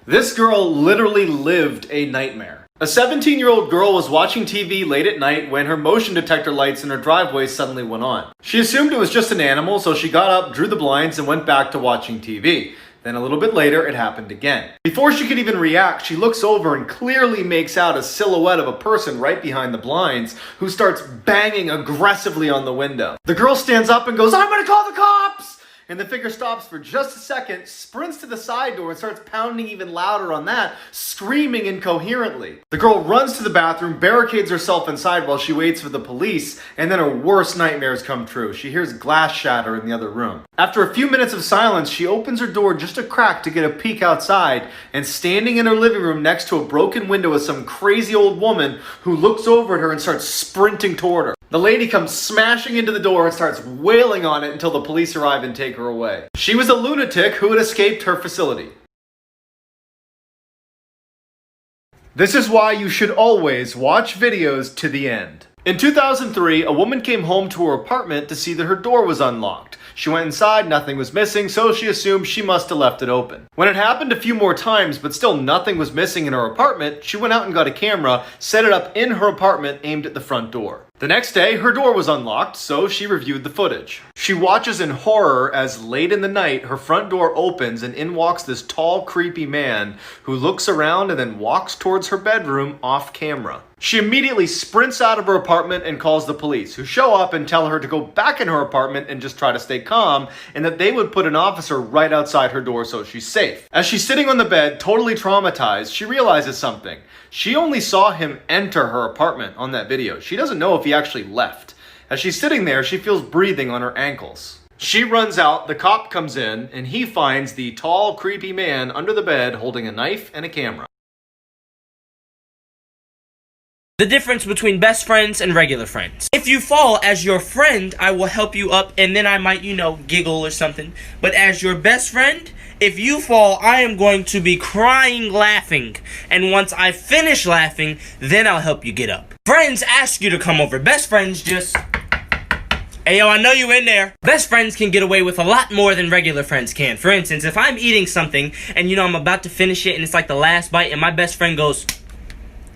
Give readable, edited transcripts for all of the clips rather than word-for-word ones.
This girl literally lived a nightmare. A 17-year-old girl was watching TV late at night when her motion detector lights in her driveway suddenly went on. She assumed it was just an animal, so she got up, drew the blinds, and went back to watching TV. Then a little bit later, it happened again. Before she could even react, she looks over and clearly makes out a silhouette of a person right behind the blinds who starts banging aggressively on the window. The girl stands up and goes, "I'm gonna call the cops!" And the figure stops for just a second, sprints to the side door and starts pounding even louder on that, screaming incoherently. The girl runs to the bathroom, barricades herself inside while she waits for the police, and then her worst nightmares come true. She hears glass shatter in the other room. After a few minutes of silence, she opens her door just a crack to get a peek outside, and standing in her living room next to a broken window is some crazy old woman who looks over at her and starts sprinting toward her. The lady comes smashing into the door and starts wailing on it until the police arrive and take her away. She was a lunatic who had escaped her facility. This is why you should always watch videos to the end. In 2003, a woman came home to her apartment to see that her door was unlocked. She went inside, nothing was missing, so she assumed she must have left it open. When it happened a few more times, but still nothing was missing in her apartment, she went out and got a camera, set it up in her apartment aimed at the front door. The next day, her door was unlocked, so she reviewed the footage. She watches in horror as late in the night, her front door opens and in walks this tall, creepy man who looks around and then walks towards her bedroom off camera. She immediately sprints out of her apartment and calls the police, who show up and tell her to go back in her apartment and just try to stay calm, and that they would put an officer right outside her door so she's safe. As she's sitting on the bed, totally traumatized, she realizes something. She only saw him enter her apartment on that video. She doesn't know if he actually left. As she's sitting there, she feels breathing on her ankles. She runs out, the cop comes in, and he finds the tall, creepy man under the bed holding a knife and a camera. The difference between best friends and regular friends. If you fall as your friend, I will help you up and then I might, giggle or something. But as your best friend, if you fall, I am going to be crying laughing. And once I finish laughing, then I'll help you get up. Friends ask you to come over. Best friends just... Hey, yo, I know you in there. Best friends can get away with a lot more than regular friends can. For instance, if I'm eating something and, I'm about to finish it and it's like the last bite and my best friend goes...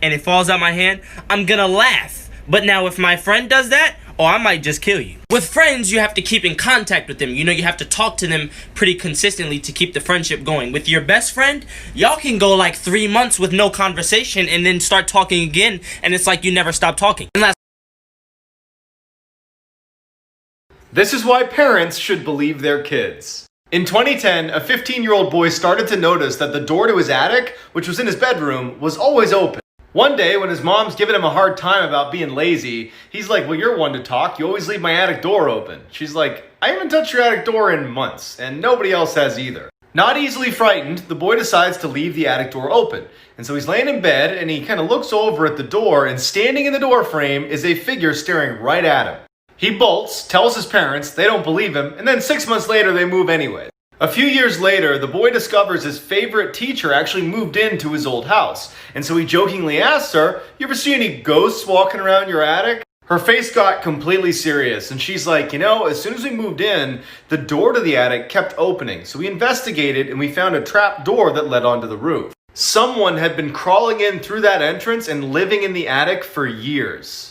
and it falls out my hand, I'm gonna laugh. But now if my friend does that, I might just kill you. With friends, you have to keep in contact with them. You have to talk to them pretty consistently to keep the friendship going. With your best friend, y'all can go like 3 months with no conversation and then start talking again, and it's like you never stop talking. This is why parents should believe their kids. In 2010, a 15-year-old boy started to notice that the door to his attic, which was in his bedroom, was always open. One day, when his mom's giving him a hard time about being lazy, he's like, "Well, you're one to talk. You always leave my attic door open." She's like, "I haven't touched your attic door in months, and nobody else has either." Not easily frightened, the boy decides to leave the attic door open. And so he's laying in bed, and he kind of looks over at the door, and standing in the door frame is a figure staring right at him. He bolts, tells his parents, they don't believe him, and then 6 months later, they move anyway. A few years later, the boy discovers his favorite teacher actually moved into his old house. And so he jokingly asks her, "You ever see any ghosts walking around your attic?" Her face got completely serious, and she's like, as soon as we moved in, the door to the attic kept opening. So we investigated, and we found a trap door that led onto the roof. Someone had been crawling in through that entrance and living in the attic for years.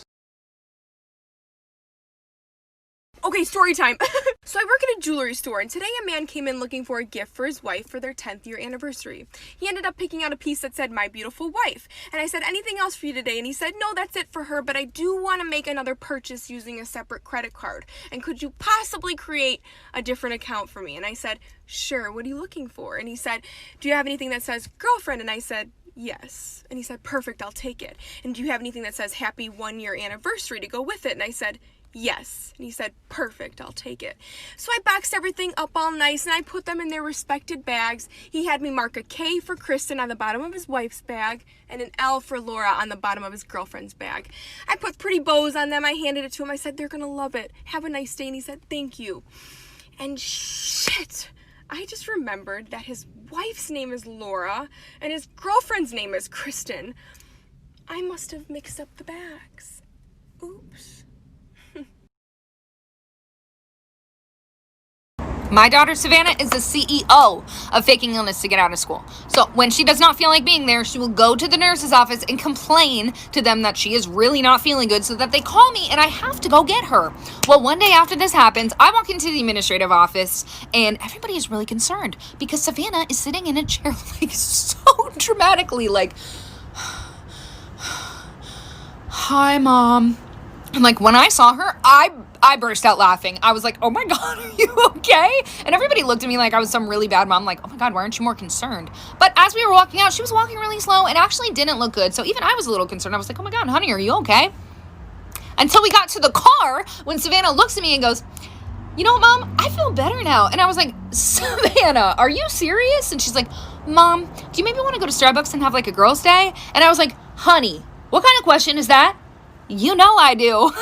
Okay, story time. So I work at a jewelry store, and today a man came in looking for a gift for his wife for their 10th year anniversary. He ended up picking out a piece that said, "My beautiful wife." And I said, "Anything else for you today?" And he said, "No, that's it for her, but I do want to make another purchase using a separate credit card. And could you possibly create a different account for me?" And I said, "Sure, what are you looking for?" And he said, "Do you have anything that says girlfriend?" And I said, "Yes." And he said, "Perfect, I'll take it. And do you have anything that says happy 1-year anniversary to go with it?" And I said, "Yes." And he said, "Perfect, I'll take it." So I boxed everything up all nice and I put them in their respected bags. He had me mark a K for Kristen on the bottom of his wife's bag and an L for Laura on the bottom of his girlfriend's bag. I put pretty bows on them. I handed it to him. I said, "They're gonna love it. Have a nice day." And he said, "Thank you." And shit, I just remembered that his wife's name is Laura and his girlfriend's name is Kristen. I must have mixed up the bags. Oops. My daughter Savannah is the CEO of faking illness to get out of school. So when she does not feel like being there, she will go to the nurse's office and complain to them that she is really not feeling good so that they call me and I have to go get her. Well, one day after this happens, I walk into the administrative office and everybody is really concerned because Savannah is sitting in a chair like so dramatically like, hi, Mom. And like when I saw her, I burst out laughing. I was like, oh my God, are you okay? And everybody looked at me like I was some really bad mom. Like, oh my God, why aren't you more concerned? But as we were walking out, she was walking really slow and actually didn't look good. So even I was a little concerned. I was like, oh my God, honey, are you okay? Until we got to the car when Savannah looks at me and goes, you know what, Mom? I feel better now. And I was like, Savannah, are you serious? And she's like, Mom, do you maybe want to go to Starbucks and have like a girls' day? And I was like, honey, what kind of question is that? You know I do.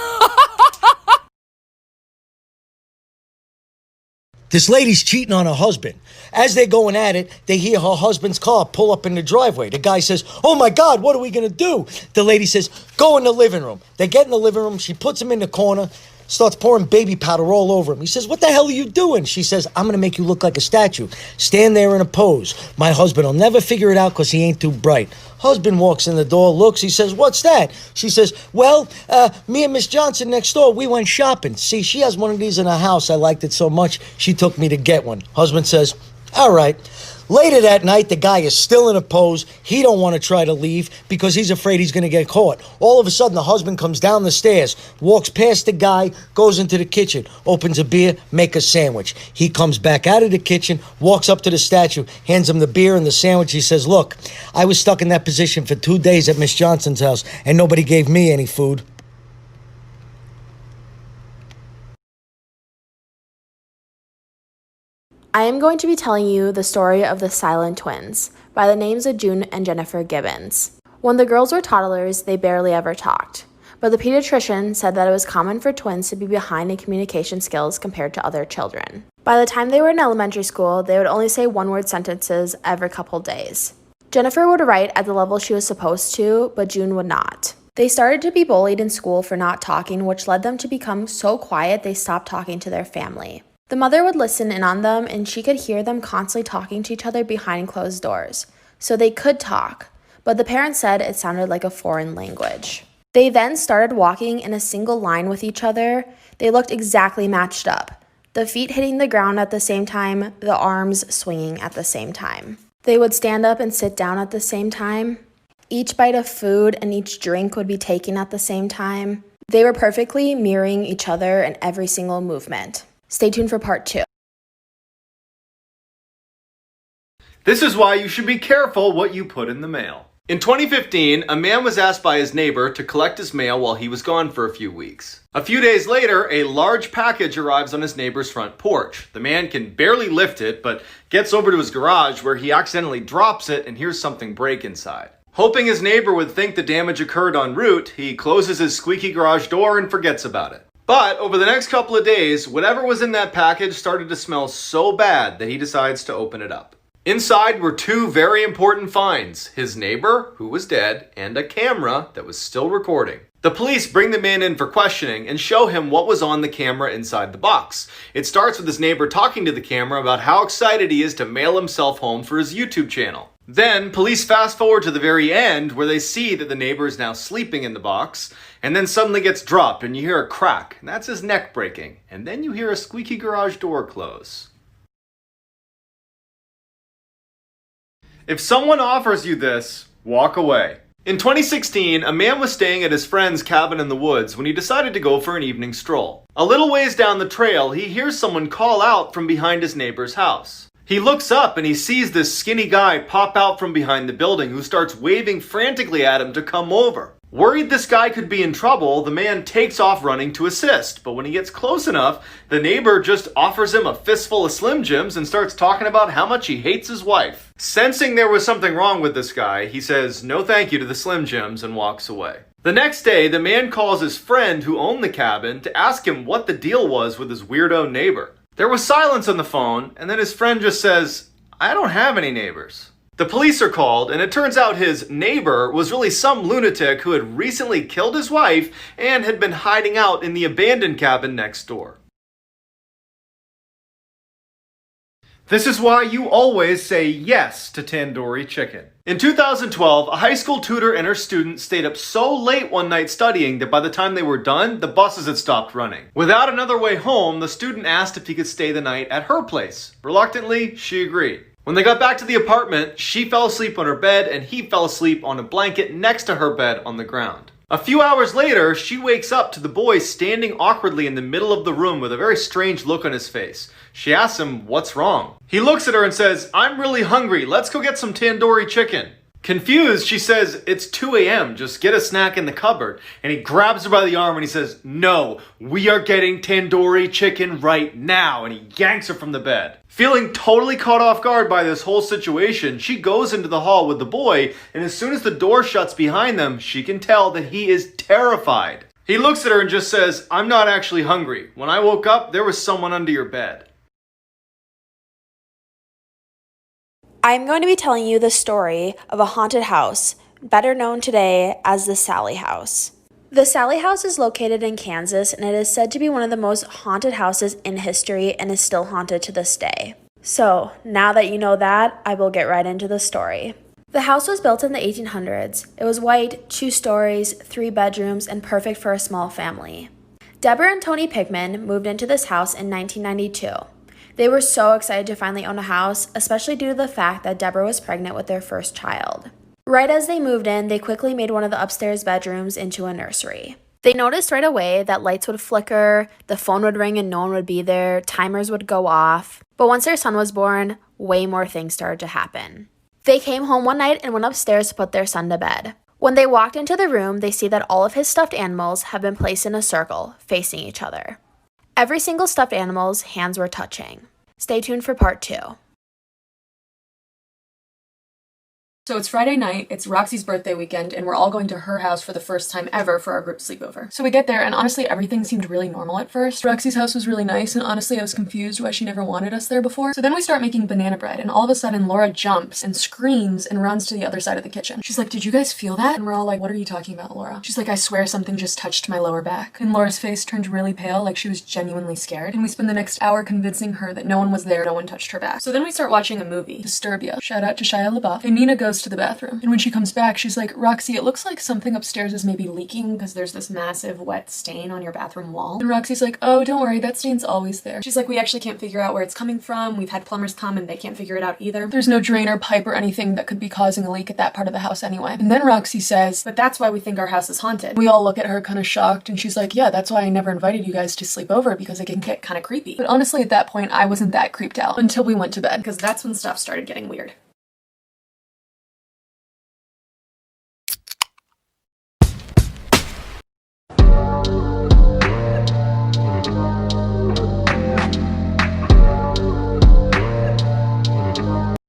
This lady's cheating on her husband. As they're going at it, they hear her husband's car pull up in the driveway. The guy says, oh my God, what are we going to do? The lady says, go in the living room. They get in the living room. She puts him in the corner, starts pouring baby powder all over him. He says, what the hell are you doing? She says, I'm going to make you look like a statue. Stand there in a pose. My husband will never figure it out because he ain't too bright. Husband walks in the door, looks, he says, what's that? She says, well, me and Miss Johnson next door, we went shopping. See, she has one of these in her house. I liked it so much, she took me to get one. Husband says, all right. Later that night, the guy is still in a pose. He don't want to try to leave because he's afraid he's going to get caught. All of a sudden, the husband comes down the stairs, walks past the guy, goes into the kitchen, opens a beer, make a sandwich. He comes back out of the kitchen, walks up to the statue, hands him the beer and the sandwich. He says, look, I was stuck in that position for 2 days at Miss Johnson's house, and nobody gave me any food. I am going to be telling you the story of the Silent Twins by the names of June and Jennifer Gibbons. When the girls were toddlers, they barely ever talked, but the pediatrician said that it was common for twins to be behind in communication skills compared to other children. By the time they were in elementary school, they would only say one-word sentences every couple days. Jennifer would write at the level she was supposed to, but June would not. They started to be bullied in school for not talking, which led them to become so quiet they stopped talking to their family. The mother would listen in on them, and she could hear them constantly talking to each other behind closed doors. So they could talk, but the parents said it sounded like a foreign language. They then started walking in a single line with each other. They looked exactly matched up. The feet hitting the ground at the same time, the arms swinging at the same time. They would stand up and sit down at the same time. Each bite of food and each drink would be taken at the same time. They were perfectly mirroring each other in every single movement. Stay tuned for part 2. This is why you should be careful what you put in the mail. In 2015, a man was asked by his neighbor to collect his mail while he was gone for a few weeks. A few days later, a large package arrives on his neighbor's front porch. The man can barely lift it, but gets over to his garage where he accidentally drops it and hears something break inside. Hoping his neighbor would think the damage occurred en route, he closes his squeaky garage door and forgets about it. But over the next couple of days, whatever was in that package started to smell so bad that he decides to open it up. Inside were 2 very important finds: his neighbor, who was dead, and a camera that was still recording. The police bring the man in for questioning and show him what was on the camera inside the box. It starts with his neighbor talking to the camera about how excited he is to mail himself home for his YouTube channel. Then, police fast forward to the very end where they see that the neighbor is now sleeping in the box, and then suddenly gets dropped and you hear a crack, and that's his neck breaking. And then you hear a squeaky garage door close. If someone offers you this, walk away. In 2016, a man was staying at his friend's cabin in the woods when he decided to go for an evening stroll. A little ways down the trail, he hears someone call out from behind his neighbor's house. He looks up and he sees this skinny guy pop out from behind the building who starts waving frantically at him to come over. Worried this guy could be in trouble, the man takes off running to assist, but when he gets close enough, the neighbor just offers him a fistful of Slim Jims and starts talking about how much he hates his wife. Sensing there was something wrong with this guy, he says no thank you to the Slim Jims and walks away. The next day, the man calls his friend who owned the cabin to ask him what the deal was with his weirdo neighbor. There was silence on the phone, and then his friend just says, I don't have any neighbors. The police are called, and it turns out his neighbor was really some lunatic who had recently killed his wife and had been hiding out in the abandoned cabin next door. This is why you always say yes to tandoori chicken. In 2012, a high school tutor and her student stayed up so late one night studying that by the time they were done, the buses had stopped running. Without another way home, the student asked if he could stay the night at her place. Reluctantly, she agreed. When they got back to the apartment, she fell asleep on her bed and he fell asleep on a blanket next to her bed on the ground. A few hours later, she wakes up to the boy standing awkwardly in the middle of the room with a very strange look on his face. She asks him, "What's wrong?" He looks at her and says, "I'm really hungry. Let's go get some tandoori chicken." Confused, she says, "It's 2 a.m. Just get a snack in the cupboard." And he grabs her by the arm and he says, "No, we are getting tandoori chicken right now." And he yanks her from the bed. Feeling totally caught off guard by this whole situation, she goes into the hall with the boy, and as soon as the door shuts behind them, she can tell that he is terrified. He looks at her and just says, "I'm not actually hungry. When I woke up, there was someone under your bed." I'm going to be telling you the story of a haunted house, better known today as the Sallie House. The Sallie House is located in Kansas, and it is said to be one of the most haunted houses in history and is still haunted to this day. So, now that you know that, I will get right into the story. The house was built in the 1800s. It was white, 2 stories, 3 bedrooms, and perfect for a small family. Deborah and Tony Pickman moved into this house in 1992. They were so excited to finally own a house, especially due to the fact that Deborah was pregnant with their first child. Right as they moved in, they quickly made one of the upstairs bedrooms into a nursery. They noticed right away that lights would flicker, the phone would ring and no one would be there, timers would go off. But once their son was born, way more things started to happen. They came home one night and went upstairs to put their son to bed. When they walked into the room, they see that all of his stuffed animals have been placed in a circle, facing each other. Every single stuffed animal's hands were touching. Stay tuned for part 2. So it's Friday night, it's Roxy's birthday weekend, and we're all going to her house for the first time ever for our group sleepover. So we get there, and honestly, everything seemed really normal at first. Roxy's house was really nice, and honestly, I was confused why she never wanted us there before. So then we start making banana bread, and all of a sudden, Laura jumps and screams and runs to the other side of the kitchen. She's like, "Did you guys feel that?" And we're all like, "What are you talking about, Laura?" She's like, "I swear something just touched my lower back." And Laura's face turned really pale, like she was genuinely scared. And we spend the next hour convincing her that no one was there, no one touched her back. So then we start watching a movie, Disturbia. Shout out to Shia LaBeouf. And Nina goes to the bathroom. And when she comes back, she's like, "Roxy, it looks like something upstairs is maybe leaking because there's this massive wet stain on your bathroom wall." And Roxy's like, "Oh, don't worry, that stain's always there." She's like, "We actually can't figure out where it's coming from. We've had plumbers come and they can't figure it out either. There's no drain or pipe or anything that could be causing a leak at that part of the house anyway." And then Roxy says, "But that's why we think our house is haunted." We all look at her kind of shocked, and she's like, "Yeah, that's why I never invited you guys to sleep over, because it can get kind of creepy." But honestly, at that point, I wasn't that creeped out until we went to bed, because that's when stuff started getting weird.